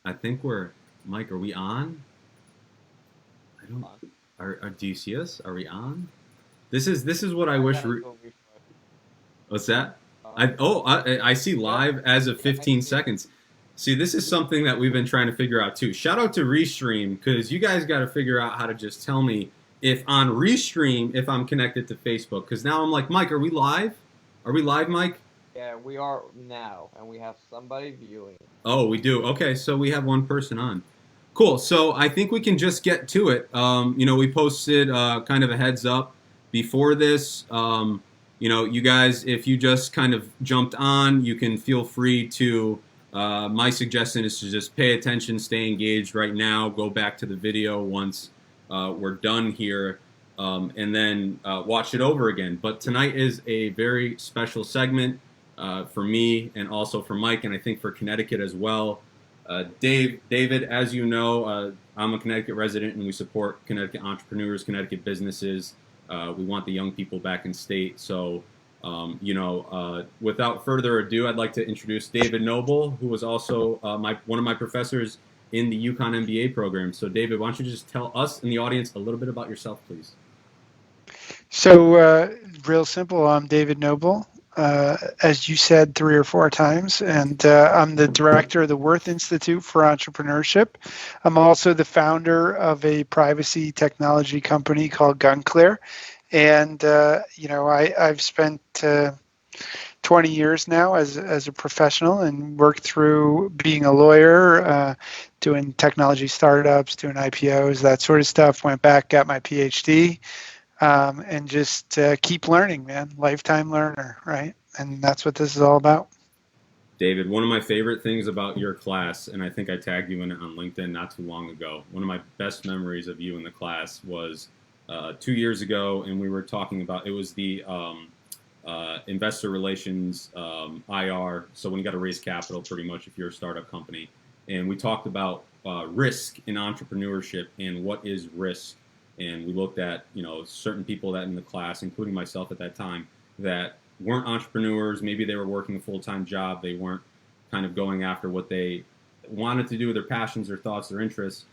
I think we're Mike. Are we on? I don't. Do you see us? Are we on? This is what I I wish. gotta go refresh. What's that? Um, I see yep. live as of Yeah, I 15 see it. seconds. See, this is something that we've been trying to figure out too. Shout out to Restream because you guys got to figure out how to just tell me if on Restream if I'm connected to Facebook because now I'm like, Mike, are we live? Are we live, Mike? Yeah, we are now, and we have somebody viewing. Oh, we do. Okay, so we have one person on. Cool. So I think we can just get to it. We posted kind of a heads up before this. You guys, if you just kind of jumped on, you can feel free to. My suggestion is to just pay attention, stay engaged right now. Go back to the video once we're done here, and then watch it over again. But tonight is a very special segment for me and also for Mike, and I think for Connecticut as well. David, as you know, I'm a Connecticut resident, and we support Connecticut entrepreneurs, Connecticut businesses. We want the young people back in state. So, without further ado, I'd like to introduce David Noble, who was also one of my professors in the UConn MBA program. So, David, why don't you just tell us and the audience a little bit about yourself, please? So, real simple. I'm David Noble, as you said 3 or 4 times, and I'm the director of the Worth Institute for Entrepreneurship. I'm also the founder of a privacy technology company called GunClear, and I've spent 20 years now as a professional and worked through being a lawyer, doing technology startups, doing IPOs, that sort of stuff. Went back, got my Ph.D. And just keep learning, man. Lifetime learner, right? And that's what this is all about. David, one of my favorite things about your class, and I think I tagged you in it on LinkedIn not too long ago. One of my best memories of you in the class was 2 years ago, and we were talking about it was the investor relations IR. So when you got to raise capital, pretty much if you're a startup company, and we talked about risk in entrepreneurship and what is risk, and we looked at certain people that in the class, including myself at that time, that weren't entrepreneurs. Maybe they were working a full-time job. They weren't kind of going after what they wanted to do, their passions, their thoughts, their interests,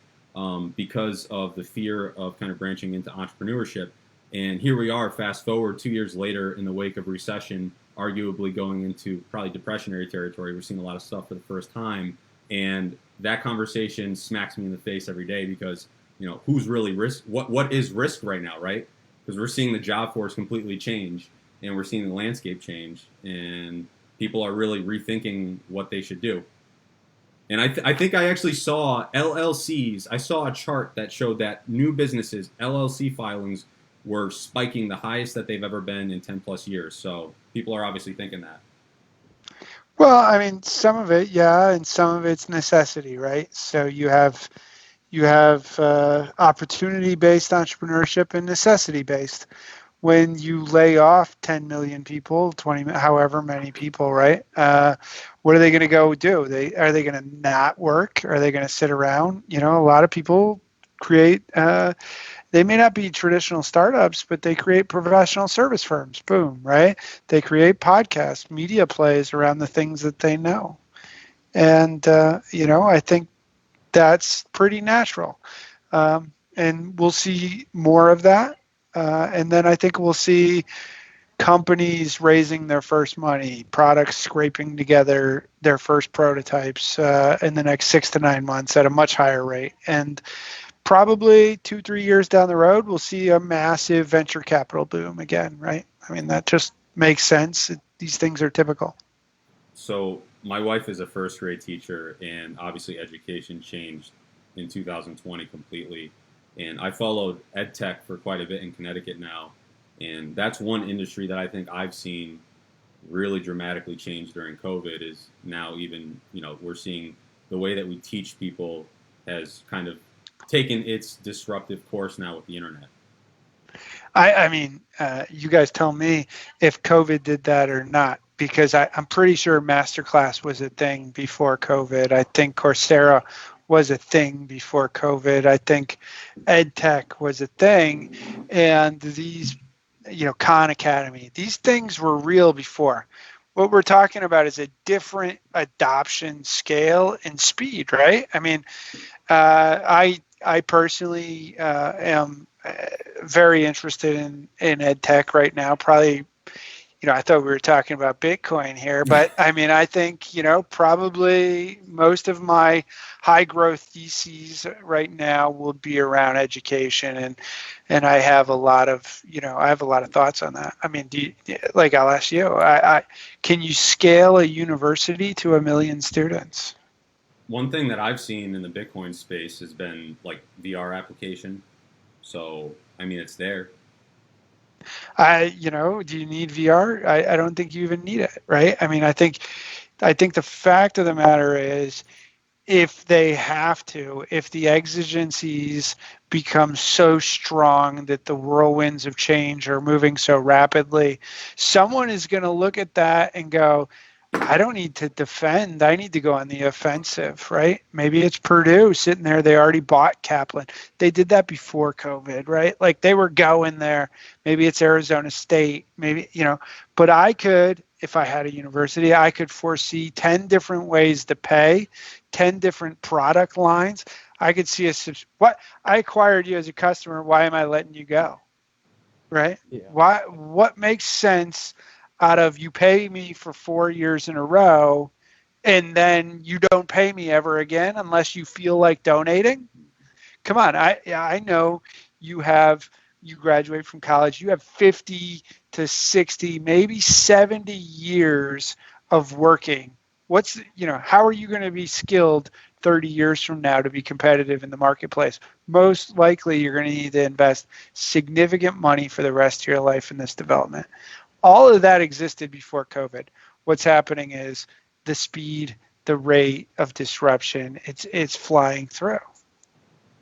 because of the fear of kind of branching into entrepreneurship. And here we are, fast forward 2 years later in the wake of recession, arguably going into probably depressionary territory. We're seeing a lot of stuff for the first time. And that conversation smacks me in the face every day because, who's really risk? What is risk right now, right? Because we're seeing the job force completely change and we're seeing the landscape change and people are really rethinking what they should do. And I think I actually saw LLCs. I saw a chart that showed that new businesses, LLC filings, were spiking the highest that they've ever been in 10 plus years. So people are obviously thinking that. Well, I mean, some of it, yeah, and some of it's necessity, right? So you have opportunity-based entrepreneurship and necessity-based. When you lay off 10 million people, 20, however many people, right? What are they going to go do? Are they going to not work? Are they going to sit around? A lot of people create. They may not be traditional startups, but they create professional service firms. Boom, right? They create podcasts, media plays around the things that they know, and I think that's pretty natural. And we'll see more of that. And then I think we'll see companies raising their first money, products scraping together their first prototypes in the next 6 to 9 months at a much higher rate. And probably 2, 3 years down the road, we'll see a massive venture capital boom again, right? I mean, that just makes sense. These things are typical. So my wife is a first grade teacher, and obviously education changed in 2020 completely. And I followed ed tech for quite a bit in Connecticut now, and that's one industry that I think I've seen really dramatically change during COVID. Is now even we're seeing the way that we teach people has kind of taken its disruptive course now with the internet. I mean, you guys tell me if COVID did that or not, because I'm pretty sure Masterclass was a thing before COVID. I think Coursera was a thing before COVID. I think EdTech was a thing. And these, Khan Academy, these things were real before. what we're talking about is a different adoption scale and speed, right? I mean, I personally am very interested in ed tech right now. Probably, I thought we were talking about Bitcoin here, but I mean, I think, probably most of my high growth theses right now will be around education, and I have a lot of, thoughts on that. I mean, like I'll ask you, can you scale a university to 1 million students? One thing that I've seen in the Bitcoin space has been like VR application. So, I mean, it's there. Do you need VR? I don't think you even need it, right? I mean, I think the fact of the matter is, if they have to, if the exigencies become so strong that the whirlwinds of change are moving so rapidly, someone is going to look at that and go, I don't need to defend. I need to go on the offensive, right? Maybe it's Purdue sitting there. They already bought Kaplan. They did that before COVID, right? Like they were going there. Maybe it's Arizona State, maybe, but I could, if I had a university, I could foresee 10 different ways to pay, 10 different product lines. I could see what I acquired you as a customer. Why am I letting you go? Right? Yeah. What makes sense out of you pay me for 4 years in a row and then you don't pay me ever again unless you feel like donating? Come on, I know you graduate from college, you have 50 to 60, maybe 70 years of working. How are you going to be skilled 30 years from now to be competitive in the marketplace? Most likely you're going to need to invest significant money for the rest of your life in this development. All of that existed before COVID. What's happening is the speed, the rate of disruption, it's flying through.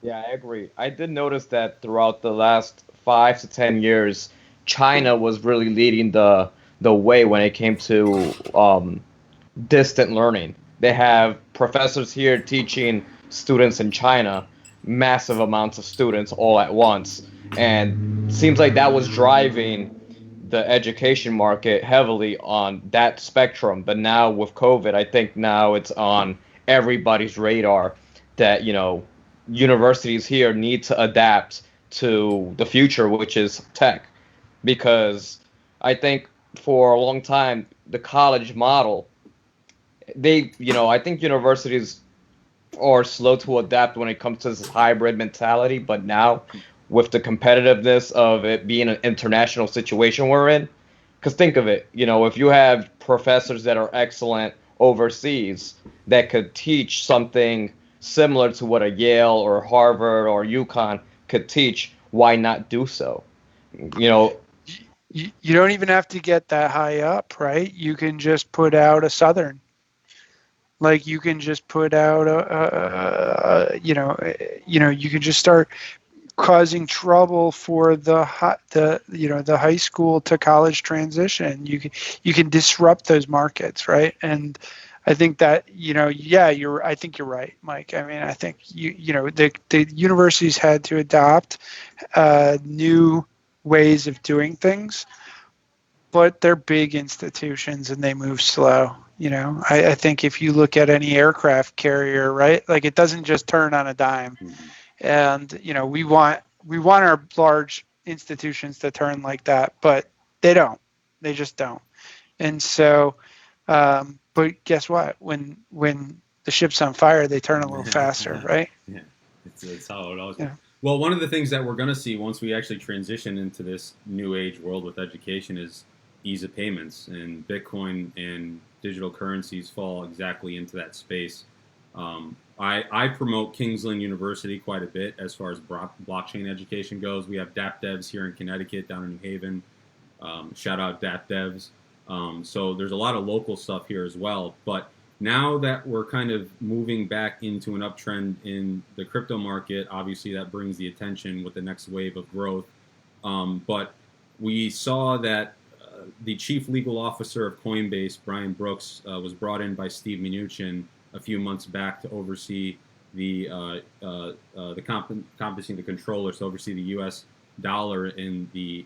Yeah, I agree. I did notice that throughout the last 5 to 10 years, China was really leading the way when it came to distant learning. They have professors here teaching students in China, massive amounts of students all at once, and seems like that was driving the education market heavily on that spectrum. But now with COVID, I think now it's on everybody's radar that, universities here need to adapt to the future, which is tech. Because I think for a long time, the college model, I think universities are slow to adapt when it comes to this hybrid mentality. But now, with the competitiveness of it being an international situation we're in, because think of it, if you have professors that are excellent overseas that could teach something similar to what a Yale or Harvard or UConn could teach, why not do so? You know, You don't even have to get that high up, right? You can just put out a Southern. Like you can just put out you can just start causing trouble for the high school to college transition. You can disrupt those markets, right? And I think that yeah, I think you're right, Mike. I mean, I think the universities had to adopt new ways of doing things, but they're big institutions and they move slow. I think if you look at any aircraft carrier, right, like it doesn't just turn on a dime. Mm-hmm. And we want our large institutions to turn like that, but they don't. They just don't. And so, but guess what? When the ship's on fire, they turn a little faster, right? Yeah, it's how it always. Yeah. Well, one of the things that we're going to see once we actually transition into this new age world with education is ease of payments, and Bitcoin and digital currencies fall exactly into that space. I promote Kingsland University quite a bit as far as blockchain education goes. We have DApp Devs here in Connecticut, down in New Haven. Shout out DApp Devs. So there's a lot of local stuff here as well. But now that we're kind of moving back into an uptrend in the crypto market, obviously that brings the attention with the next wave of growth. But we saw that the chief legal officer of Coinbase, Brian Brooks, was brought in by Steve Mnuchin a few months back to oversee the conferencing the controllers to oversee the U.S. dollar in the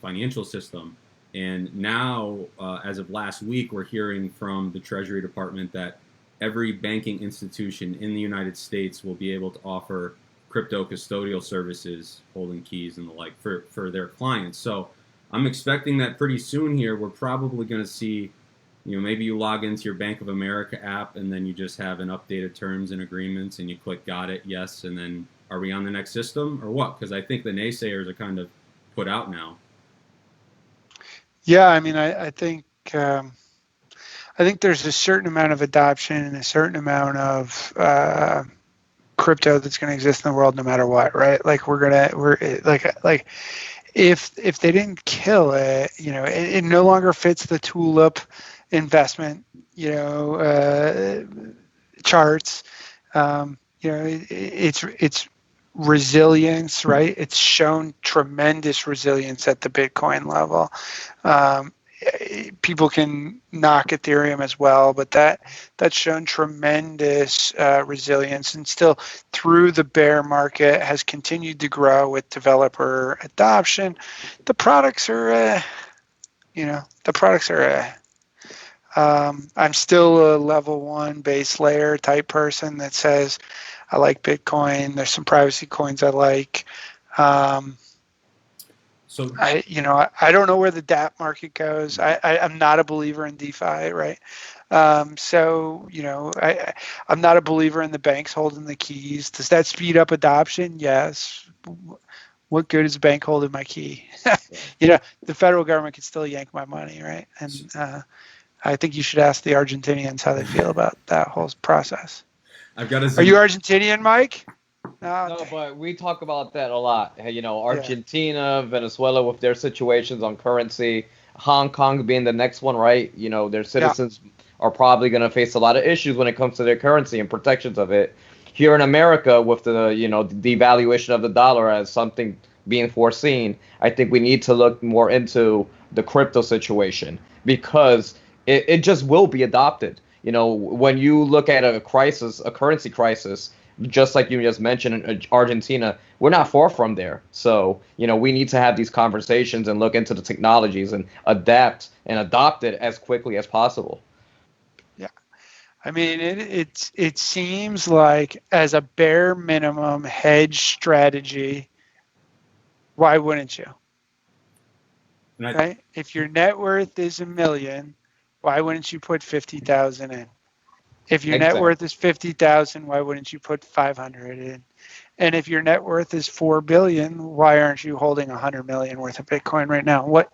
financial system. And now, as of last week, we're hearing from the Treasury Department that every banking institution in the United States will be able to offer crypto custodial services, holding keys and the like for their clients. So I'm expecting that pretty soon here, we're probably going to see, maybe you log into your Bank of America app and then you just have an updated terms and agreements and you click got it, yes, and then are we on the next system or what? Because I think the naysayers are kind of put out now. Yeah, I mean, I think there's a certain amount of adoption and a certain amount of crypto that's going to exist in the world no matter what, right? Like we're like if they didn't kill it, it no longer fits the tulip investment, charts. It's resilience, right? It's shown tremendous resilience at the Bitcoin level. People can knock Ethereum as well, but that's shown tremendous resilience, and still through the bear market has continued to grow with developer adoption. The products are, I'm still a level 1 base layer type person that says I like Bitcoin. There's some privacy coins I like. So I don't know where the DApp market goes. I'm not a believer in DeFi, right? I'm not a believer in the banks holding the keys. Does that speed up adoption? Yes. What good is a bank holding my key? The federal government can still yank my money, right? And I think you should ask the Argentinians how they feel about that whole process. Are you Argentinian, Mike? No, but we talk about that a lot. Argentina, Venezuela with their situations on currency, Hong Kong being the next one, right? Their citizens are probably going to face a lot of issues when it comes to their currency and protections of it. Here in America, with the devaluation of the dollar as something being foreseen, I think we need to look more into the crypto situation because it just will be adopted. When you look at a crisis, a currency crisis, just like you just mentioned in Argentina, we're not far from there. So, we need to have these conversations and look into the technologies and adapt and adopt it as quickly as possible. Yeah. I mean, it seems like as a bare minimum hedge strategy, why wouldn't you? Right? If your net worth is $1 million, why wouldn't you put 50,000 in? If your net worth is 50,000, why wouldn't you put 500 in? And if your net worth is 4 billion, why aren't you holding 100 million worth of Bitcoin right now? What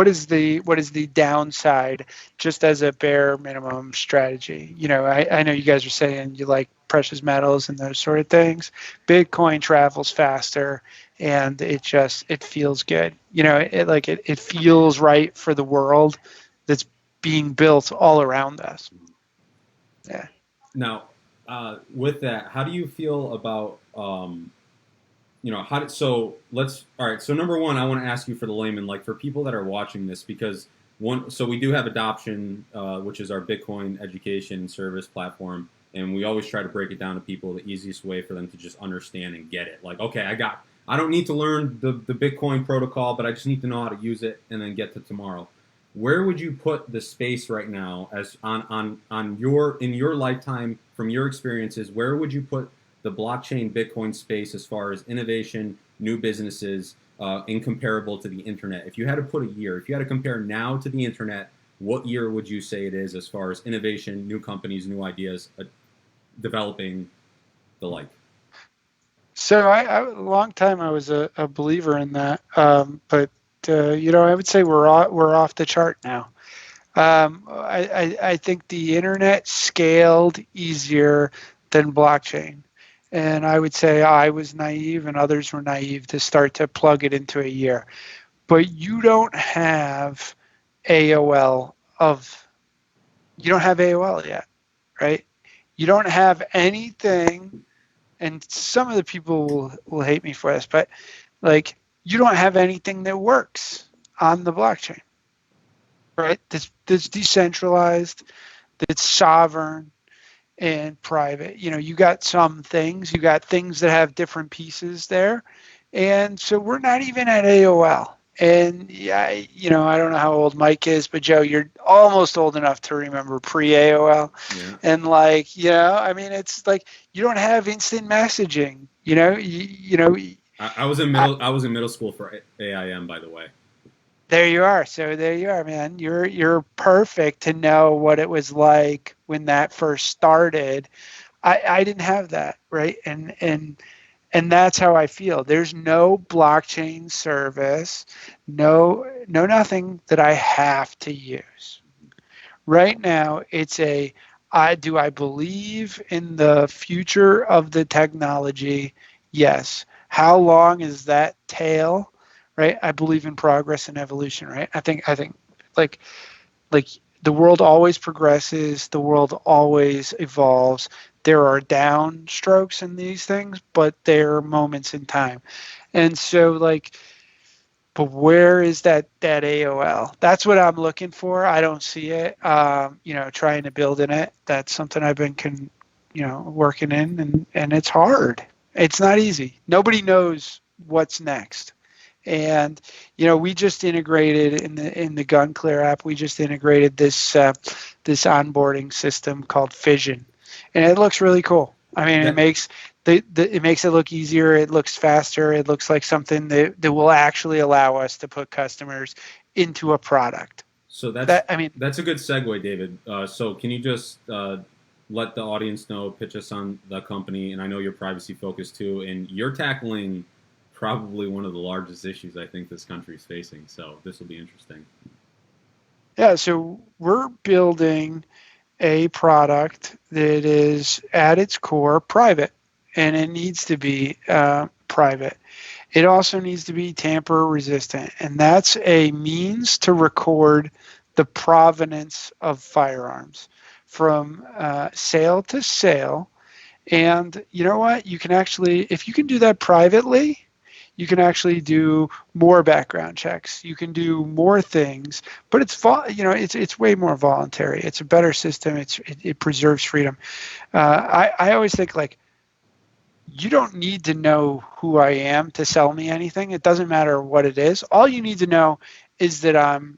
is the downside just as a bare minimum strategy? I know you guys are saying you like precious metals and those sort of things. Bitcoin travels faster and it feels good. It feels right for the world that's being built all around us. Yeah. Now, with that, how do you feel about, so number one, I want to ask you for the layman, like for people that are watching this, because so we do have Adoption, which is our Bitcoin education service platform. And we always try to break it down to people the easiest way for them to just understand and get it. Like, okay, I don't need to learn the Bitcoin protocol, but I just need to know how to use it and then get to tomorrow. Where would you put the space right now as in your lifetime, from your experiences, where would you put the blockchain Bitcoin space as far as innovation, new businesses, incomparable to the internet? If you had to put a year, if you had to compare now to the internet, what year would you say it is as far as innovation, new companies, new ideas, developing, the like? So a long time I was a believer in that, but I would say we're off the chart now. I think the internet scaled easier than blockchain, and I would say I was naive and others were naive to start to plug it into a year. But you don't have AOL yet, right? You don't have anything, and some of the people will hate me for this, but like you don't have anything that works on the blockchain, right? That's decentralized, that's sovereign and private. You got some things, that have different pieces there. And so we're not even at AOL. And yeah, I don't know how old Mike is, but Joe, you're almost old enough to remember pre-AOL. Yeah. And I mean, it's like you don't have instant messaging. I was in middle school for AIM, by the way. There you are. So there you are, man. You're perfect to know what it was like when that first started. I didn't have that, right? And that's how I feel. There's no blockchain service, no nothing that I have to use. Right now, do I believe in the future of the technology? Yes. How long is that tail? Right? I believe in progress and evolution, right? I think like like the world always progresses, the world always evolves. There are downstrokes in these things, but there are moments in time. And so but where is that AOL? That's what I'm looking for. I don't see it. Trying to build in it. That's something I've been working in, and it's hard. It's not easy. Nobody knows what's next. And we just integrated in the GunClear app. We just integrated this onboarding system called Fission, and it looks really cool. I mean, it That makes it makes it look easier. It looks faster. It looks like something that will actually allow us to put customers into a product. so That I mean, that's a good segue, David. So can you just let the audience know, pitch us on the company, and I know you're privacy focused too, and you're tackling probably one of the largest issues I think this country is facing. So this will be interesting. yeah. So we're building a product that is at its core private, and it needs to be private. It also needs to be tamper resistant, and that's a means to record the provenance of firearms from sale to sale. And you know what? You can actually, if you can do that privately, you can actually do more background checks. You can do more things, but it's way more voluntary. It's a better system. It preserves freedom. I always think you don't need to know who I am to sell me anything. It doesn't matter what it is. All you need to know is that I'm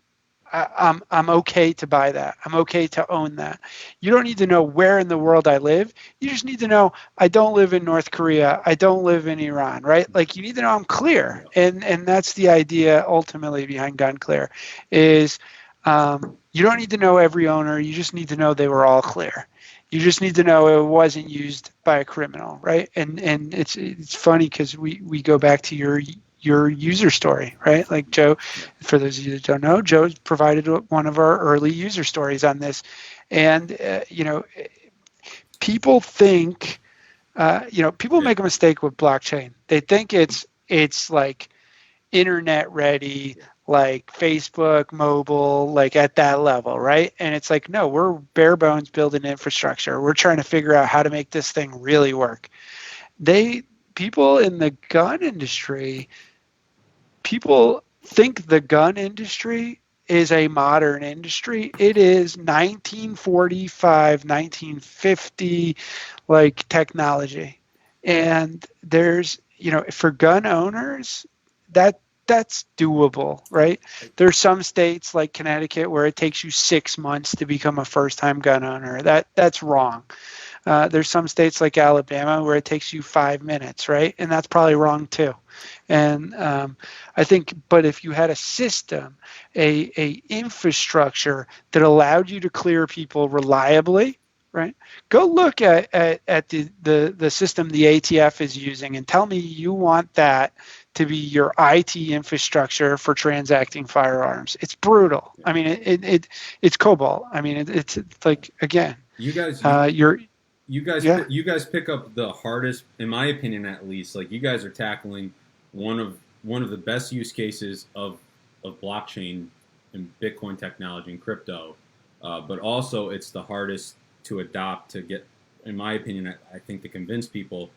okay to buy that. I'm okay to own that. You don't need to know where in the world I live. You just need to know I don't live in North Korea. I don't live in Iran, right? Like you need to know I'm clear. And that's the idea ultimately behind Gun Clear is you don't need to know every owner. You just need to know they were all clear. You just need to know it wasn't used by a criminal, right? And it's funny because we go back to your user story, right? Like Joe, for those of you that don't know, Joe provided one of our early user stories on this, and people think, people Yeah. make a mistake with blockchain. They think it's like internet ready, like Facebook, mobile, like at that level, right? And it's like, no, we're bare bones building infrastructure. We're trying to figure out how to make this thing really work. People in the gun industry, people think the gun industry is a modern industry. It is 1945, 1950 like technology. And there's, for gun owners, that's doable, right? There's some states like Connecticut where it takes you 6 months to become a first-time gun owner. That's wrong. There's some states like Alabama where it takes you 5 minutes, right? And that's probably wrong too. And I think, but if you had a system, a infrastructure that allowed you to clear people reliably, right? Go look at the system the ATF is using and tell me you want that to be your IT infrastructure for transacting firearms. It's brutal. I mean, it's cobalt. I mean, it's like again, You guys, you're yeah. you guys pick up the hardest, in my opinion, at least. Like you guys are tackling one of the best use cases of blockchain and Bitcoin technology and crypto, but also it's the hardest to adopt to get, in my opinion, I think to convince people.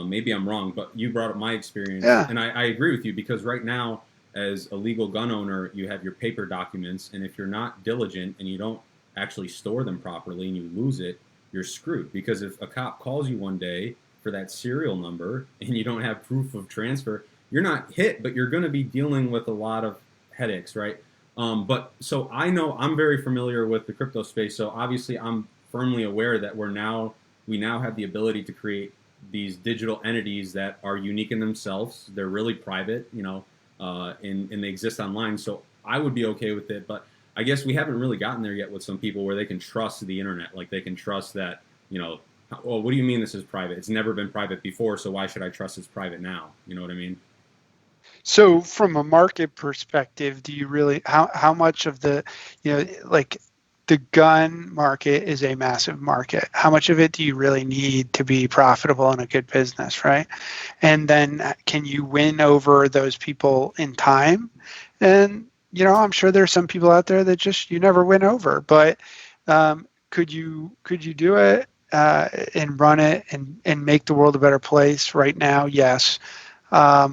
Maybe I'm wrong, but you brought up my experience, Yeah. and I agree with you because right now, as a legal gun owner, you have your paper documents, and if you're not diligent and you don't actually store them properly and you lose it, you're screwed. Because if a cop calls you one day for that serial number and you don't have proof of transfer, you're not hit, but you're going to be dealing with a lot of headaches, right? But so I know I'm very familiar with the crypto space. So obviously I'm firmly aware that we now have the ability to create these digital entities that are unique in themselves. They're really private, and they exist online. So I would be okay with it, but I guess we haven't really gotten there yet with some people where they can trust the internet. Like they can trust that, well, what do you mean this is private? It's never been private before, so why should I trust it's private now? You know what I mean? So from a market perspective, do you really, how much of the, like the gun market is a massive market. How much of it do you really need to be profitable in a good business, right? And then can you win over those people in time? And, I'm sure there's some people out there that just you never win over, but could you do it and run it and make the world a better place right now? Yes. I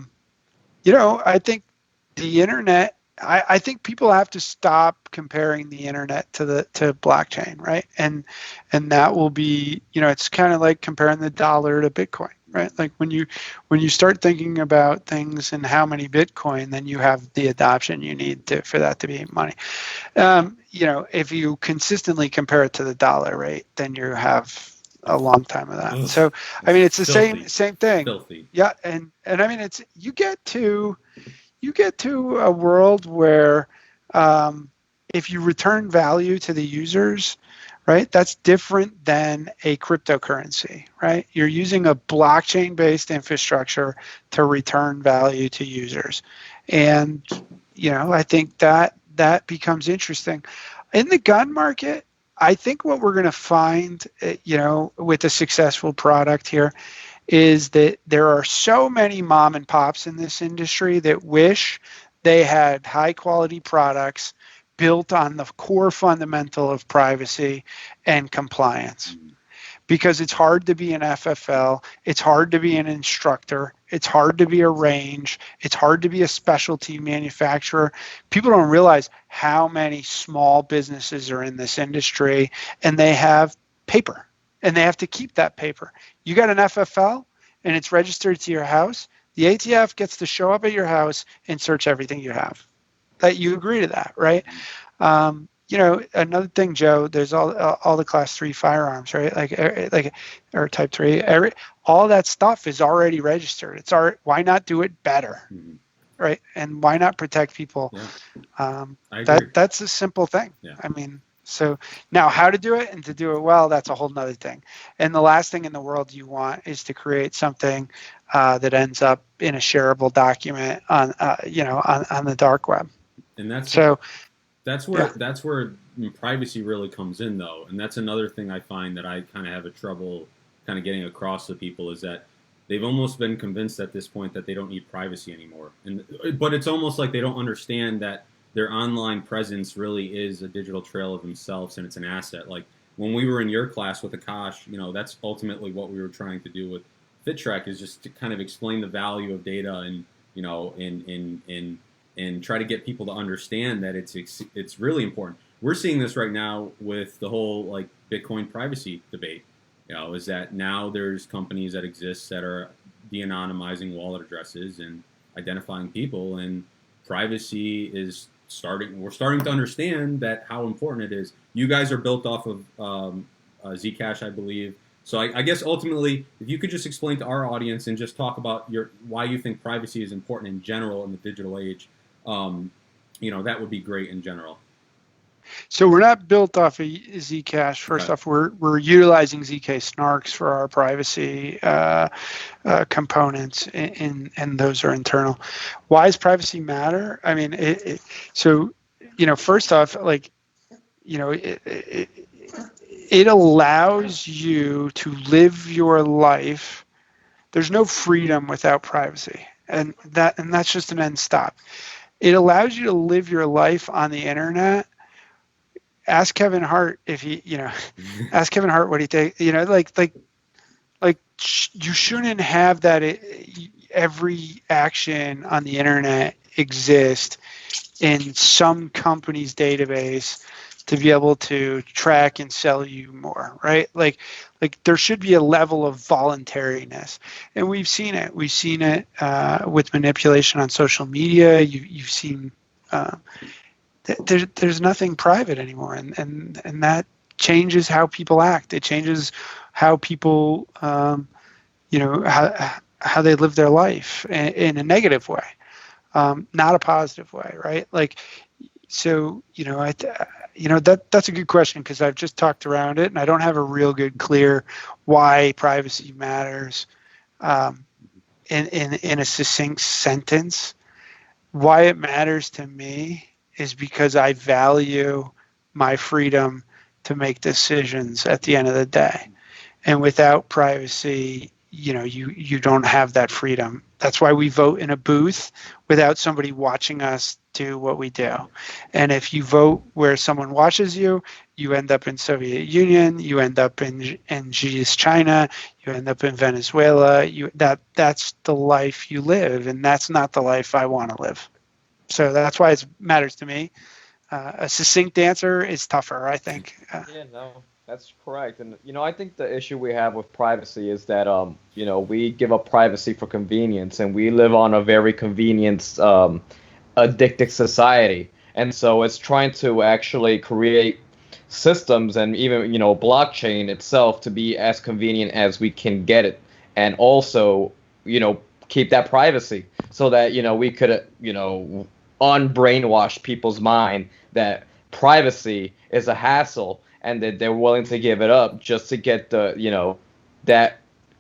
think the internet, I think people have to stop comparing the internet to blockchain, right? And that will be, it's kind of like comparing the dollar to Bitcoin, right? Like when you start thinking about things and how many Bitcoin, then you have the adoption you need for that to be money. If you consistently compare it to the dollar rate, then you have a long time of that. Ugh, so I mean, it's the filthy. same thing. Filthy. Yeah, and I mean, it's you get to a world where if you return value to the users, right, that's different than a cryptocurrency, right? You're using a blockchain-based infrastructure to return value to users, and I think that becomes interesting. In the gun market, I think what we're going to find, with a successful product here, is that there are so many mom and pops in this industry that wish they had high quality products built on the core fundamental of privacy and compliance. Because it's hard to be an FFL, it's hard to be an instructor, it's hard to be a range, it's hard to be a specialty manufacturer. People don't realize how many small businesses are in this industry, and they have paper, and they have to keep that paper. You got an FFL, and it's registered to your house, the ATF gets to show up at your house and search everything you have. That you agree to that, right? Another thing, Joe, there's all the class 3 firearms, right? Like or type 3, all that stuff is already registered. It's why not do it better, right? And why not protect people? Yeah. I agree. That's a simple thing. Yeah. I mean, so now how to do it and to do it well, that's a whole nother thing. And the last thing in the world you want is to create something that ends up in a shareable document on the dark web. And that's where privacy really comes in, though, and that's another thing I find that I kind of have a trouble kind of getting across to people is that they've almost been convinced at this point that they don't need privacy anymore, but it's almost like they don't understand that their online presence really is a digital trail of themselves, and it's an asset. Like when we were in your class with Akash, that's ultimately what we were trying to do with FitTrack, is just to kind of explain the value of data and and try to get people to understand that it's really important. We're seeing this right now with the whole like Bitcoin privacy debate. Is that now there's companies that exist that are de-anonymizing wallet addresses and identifying people, and privacy is we're starting to understand that how important it is. You guys are built off of Zcash, I believe. So I guess ultimately, if you could just explain to our audience and just talk about why you think privacy is important in general in the digital age, that would be great in general. So we're not built off of Zcash. First off, we're utilizing ZK snarks for our privacy components, and those are internal. Why does privacy matter? I mean, first off, it allows you to live your life. There's no freedom without privacy, and that's just an end stop. It allows you to live your life on the internet. Ask Kevin Hart if ask Kevin Hart what he thinks. You shouldn't have that. Every action on the internet exist in some company's database to be able to track and sell you more, right? Like there should be a level of voluntariness, and we've seen it. We've seen it with manipulation on social media. You've seen there's nothing private anymore, and that changes how people act. It changes how people, how they live their life in a negative way, not a positive way, right? Like, so that's a good question, because I've just talked around it, and I don't have a real good clear why privacy matters in a succinct sentence. Why it matters to me is because I value my freedom to make decisions at the end of the day. And without privacy, you don't have that freedom. That's why we vote in a booth without somebody watching us do what we do. And if you vote where someone watches you, you end up in Soviet Union, you end up in Xi's China, you end up in Venezuela. That's the life you live, and that's not the life I want to live. So that's why it matters to me. A succinct answer is tougher, I think. Yeah, no, that's correct. And I think the issue we have with privacy is that we give up privacy for convenience, and we live on a very convenience addicted society. And so it's trying to actually create systems and even blockchain itself to be as convenient as we can get it, and also keep that privacy so that we could unbrainwash people's mind that privacy is a hassle, and that they're willing to give it up just to get the that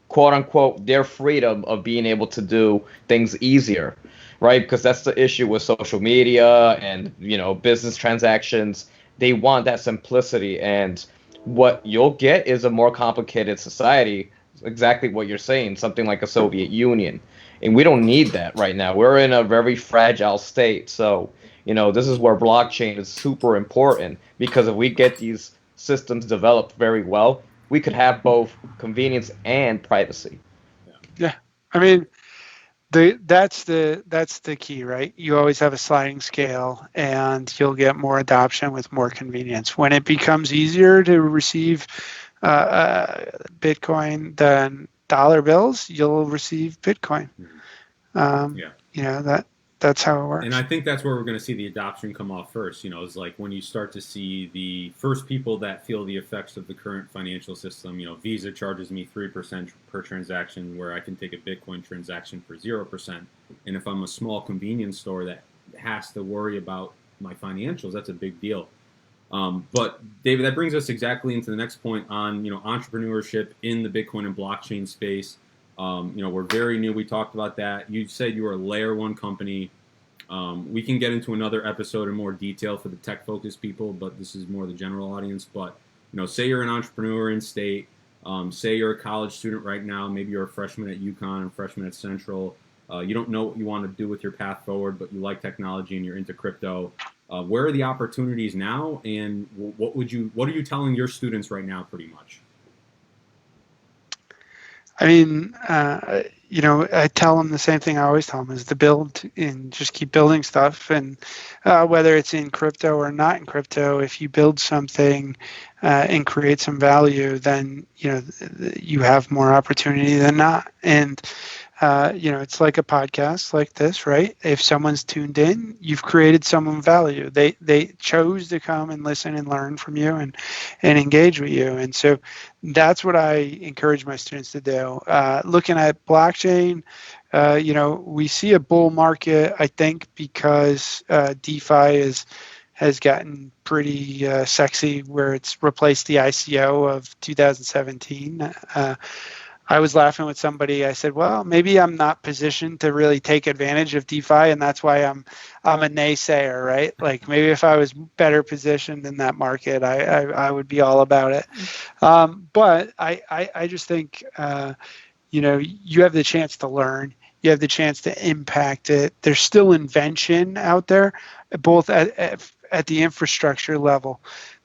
quote unquote their freedom of being able to do things easier, right? Because that's the issue with social media and business transactions. They want that simplicity, and what you'll get is a more complicated society. Exactly what you're saying, something like a Soviet Union. And we don't need that right now. We're in a very fragile state. So, this is where blockchain is super important, because if we get these systems developed very well, we could have both convenience and privacy. Yeah. I mean, that's the key, right? You always have a sliding scale, and you'll get more adoption with more convenience. When it becomes easier to receive Bitcoin than dollar bills, you'll receive Bitcoin. That's how it works. And I think that's where we're going to see the adoption come off first. Is like when you start to see the first people that feel the effects of the current financial system. Visa charges me 3% per transaction, where I can take a Bitcoin transaction for 0%. And if I'm a small convenience store that has to worry about my financials, that's a big deal. But David, that brings us exactly into the next point on entrepreneurship in the Bitcoin and blockchain space. We're very new. We talked about that. You said you were a layer one company. We can get into another episode in more detail for the tech focused people, but this is more the general audience. But say you're an entrepreneur in state. Say you're a college student right now. Maybe you're a freshman at UConn and freshman at Central. You don't know what you want to do with your path forward, but you like technology and you're into crypto. Where are the opportunities now, and what are you telling your students right now, pretty much? I mean, I tell them the same thing I always tell them, is to build and just keep building stuff. And whether it's in crypto or not in crypto, if you build something and create some value, then, you have more opportunity than not. And, it's like a podcast like this, right? If someone's tuned in, you've created someone value. They chose to come and listen and learn from you and engage with you. And so that's what I encourage my students to do. Looking at blockchain, we see a bull market, I think, because DeFi has gotten pretty sexy, where it's replaced the ICO of 2017. I was laughing with somebody. I said, well, maybe I'm not positioned to really take advantage of DeFi, and that's why I'm a naysayer, right? Like, maybe if I was better positioned in that market, I would be all about it. But I just think, you have the chance to learn. You have the chance to impact it. There's still invention out there, both at the infrastructure level.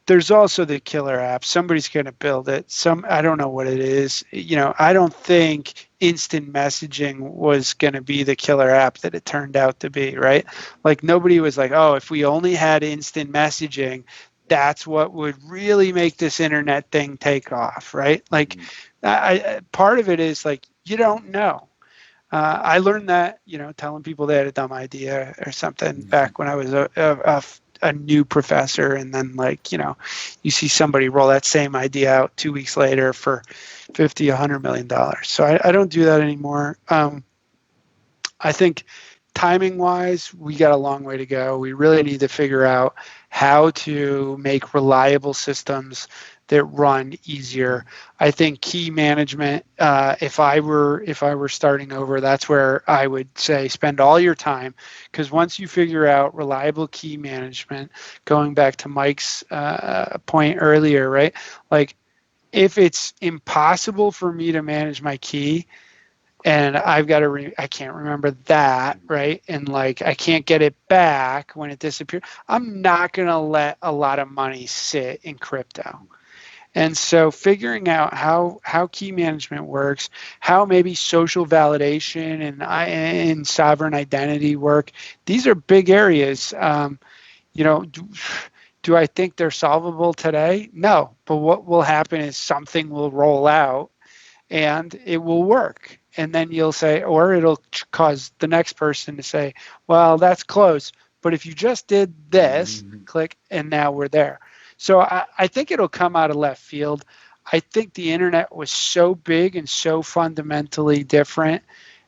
There's also the killer app. Somebody's going to build it. I don't know what it is. I don't think instant messaging was going to be the killer app that it turned out to be, right? Like, nobody was like, oh, if we only had instant messaging, that's what would really make this internet thing take off, right? Like, part of it is like you don't know. I learned that, telling people they had a dumb idea or something back when I was a new professor, and then you see somebody roll that same idea out 2 weeks later for $50, $100 million. So I don't do that anymore. I think timing wise, we got a long way to go. We really need to figure out how to make reliable systems that run easier. I think key management, if I were starting over, that's where I would say spend all your time, because once you figure out reliable key management, going back to Mike's point earlier, right? Like, if it's impossible for me to manage my key, and I've got to I can't remember that, right? And like I can't get it back when it disappears, I'm not going to let a lot of money sit in crypto. And so figuring out how key management works, how maybe social validation and sovereign identity work, these are big areas. Do I think they're solvable today? No. But what will happen is something will roll out and it will work. And then you'll say, or it'll cause the next person to say, well, that's close. But if you just did this, click, and now we're there. So I think it'll come out of left field. I think the internet was so big and so fundamentally different,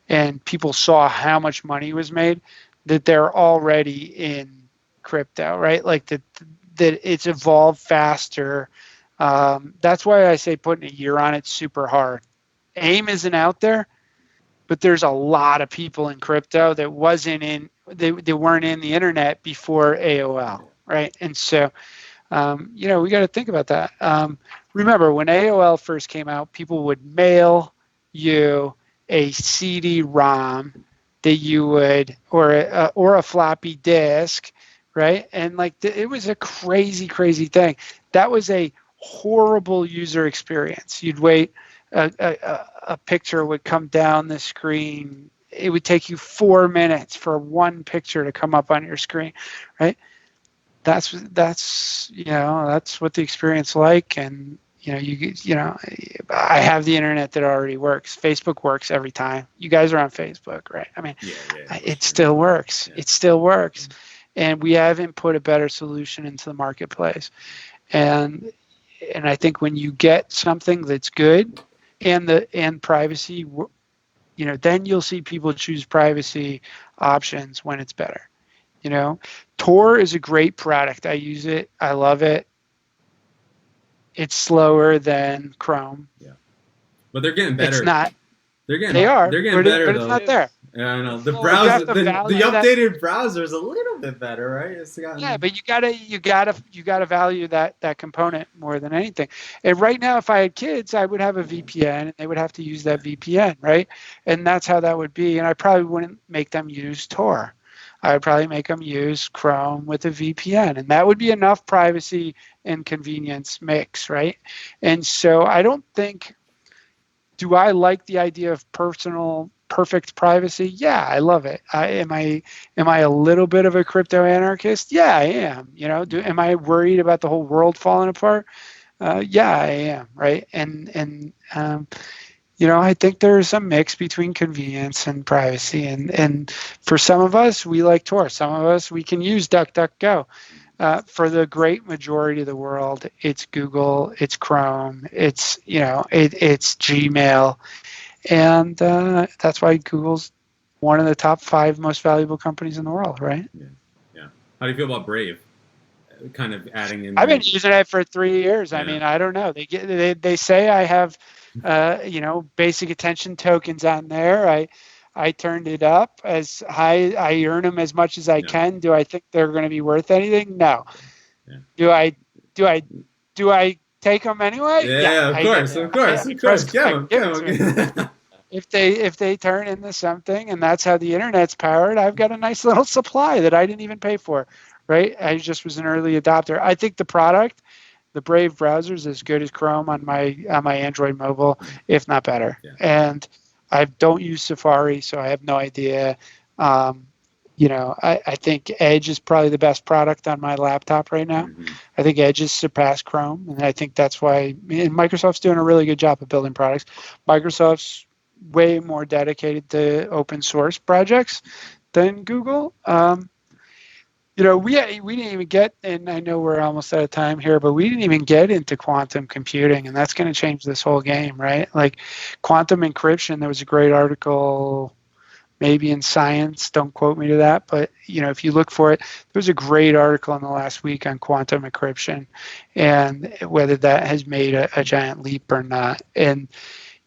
and people saw how much money was made, that they're already in crypto, right? Like that it's evolved faster. That's why I say putting a year on it's super hard. AIM isn't out there, but there's a lot of people in crypto that they weren't in the internet before AOL, right? And so, we got to think about that. Remember, when AOL first came out, people would mail you a CD-ROM that you would, or a floppy disk, right? And it was a crazy, crazy thing. That was a horrible user experience. You'd wait. A picture would come down the screen. It would take you 4 minutes for one picture to come up on your screen, right? That's what the experience like. And I have the internet that already works. Facebook works every time. You guys are on Facebook, right? I mean, it still works. Yeah. It still works, and we haven't put a better solution into the marketplace. And I think when you get something that's good, and privacy, then you'll see people choose privacy options when it's better. Tor is a great product. I use it. I love it. It's slower than Chrome. Yeah, but they're getting better. It's not. They're getting better, but it's not there. Yeah, I know. The browser, the updated browser is a little bit better, right? But you gotta value that component more than anything. And right now, if I had kids, I would have a VPN, and they would have to use that VPN, right? And that's how that would be. And I probably wouldn't make them use Tor. I would probably make them use Chrome with a VPN, and that would be enough privacy and convenience mix, right? And so I don't think. Do I like the idea of perfect privacy? Yeah, I love it. Am I a little bit of a crypto anarchist? Yeah, I am. Am I worried about the whole world falling apart? Yeah, I am. Right. And I think there's a mix between convenience and privacy. And for some of us, we like Tor. Some of us, we can use DuckDuckGo. For the great majority of the world, it's Google, it's Chrome, it's Gmail, and that's why Google's one of the top 5 most valuable companies in the world, right? Yeah. How do you feel about Brave? Kind of adding in. I've been using it for 3 years. Yeah. I mean, I don't know. They say I have, basic attention tokens on there. I turned it up as high. I earn them as much as I can. Do I think they're going to be worth anything? No. Yeah. Do I take them anyway? Yeah, of course. Yeah. If they turn into something, and that's how the internet's powered, I've got a nice little supply that I didn't even pay for, right? I just was an early adopter. I think the product, the Brave browser, is as good as Chrome on my Android mobile, if not better. Yeah. And I don't use Safari, so I have no idea. I think Edge is probably the best product on my laptop right now. Mm-hmm. I think Edge has surpassed Chrome, and I think that's why. And Microsoft's doing a really good job of building products. Microsoft's way more dedicated to open source projects than Google. We didn't even get, and I know we're almost out of time here, but we didn't even get into quantum computing, and that's going to change this whole game, right? Like quantum encryption. There was a great article, maybe in Science. Don't quote me to that, but if you look for it, there was a great article in the last week on quantum encryption, and whether that has made a giant leap or not. And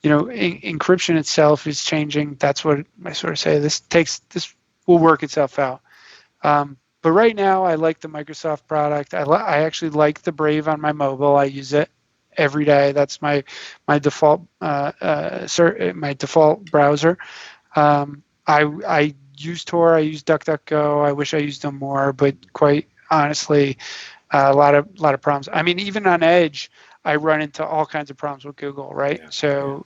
encryption itself is changing. That's what I sort of say. This will work itself out. But right now, I like the Microsoft product. I actually like the Brave on my mobile. I use it every day. That's my default my default browser. I use Tor. I use DuckDuckGo. I wish I used them more, but quite honestly, a lot of problems. I mean, even on Edge, I run into all kinds of problems with Google, right? Yeah. So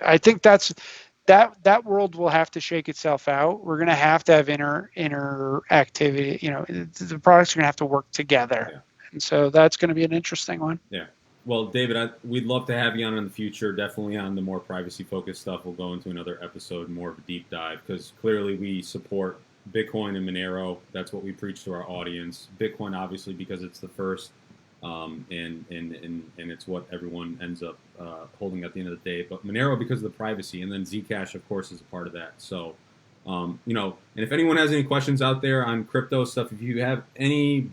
I think that world will have to shake itself out. We're going to have interactivity. The products are going to have to work together. Yeah. And so that's going to be an interesting one. Yeah. Well, David, we'd love to have you on in the future. Definitely on the more privacy-focused stuff. We'll go into another episode, more of a deep dive, because clearly we support Bitcoin and Monero. That's what we preach to our audience. Bitcoin, obviously, because it's the first, and it's what everyone ends up holding at the end of the day. But Monero because of the privacy, and then Zcash, of course, is a part of that. So, and if anyone has any questions out there on crypto stuff, if you have any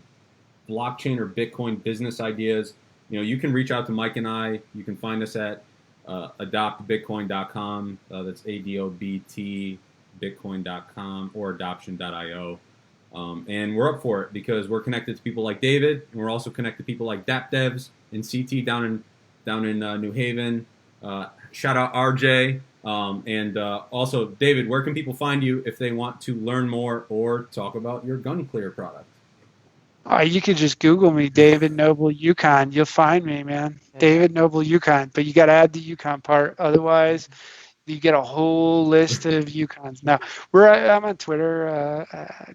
blockchain or Bitcoin business ideas, you can reach out to Mike and I. You can find us at adoptbitcoin.com. That's ADOBT bitcoin.com or adoption.io. And we're up for it because we're connected to people like David, and we're also connected to people like DapDevs and CT down in New Haven. Shout out RJ. And also, David, where can people find you if they want to learn more or talk about your GunClear product? You could just Google me, David Noble Yukon. You'll find me, man. Yeah. David Noble Yukon. But you got to add the Yukon part. Otherwise, you get a whole list of Yukons. Now, I'm on Twitter,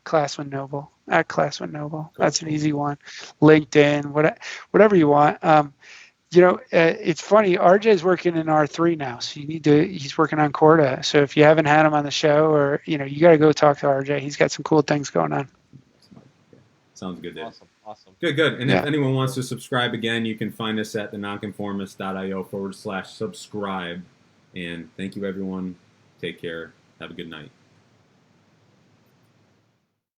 Classman Noble, at Classman Noble. That's an easy one. LinkedIn, whatever you want. It's funny. RJ is working in R3 now, so he's working on Corda. So if you haven't had him on the show, or you got to go talk to RJ. He's got some cool things going on. Sounds good, Dave. Awesome. Good. And if anyone wants to subscribe again, you can find us at thenonconformist.io/subscribe. And thank you, everyone. Take care. Have a good night.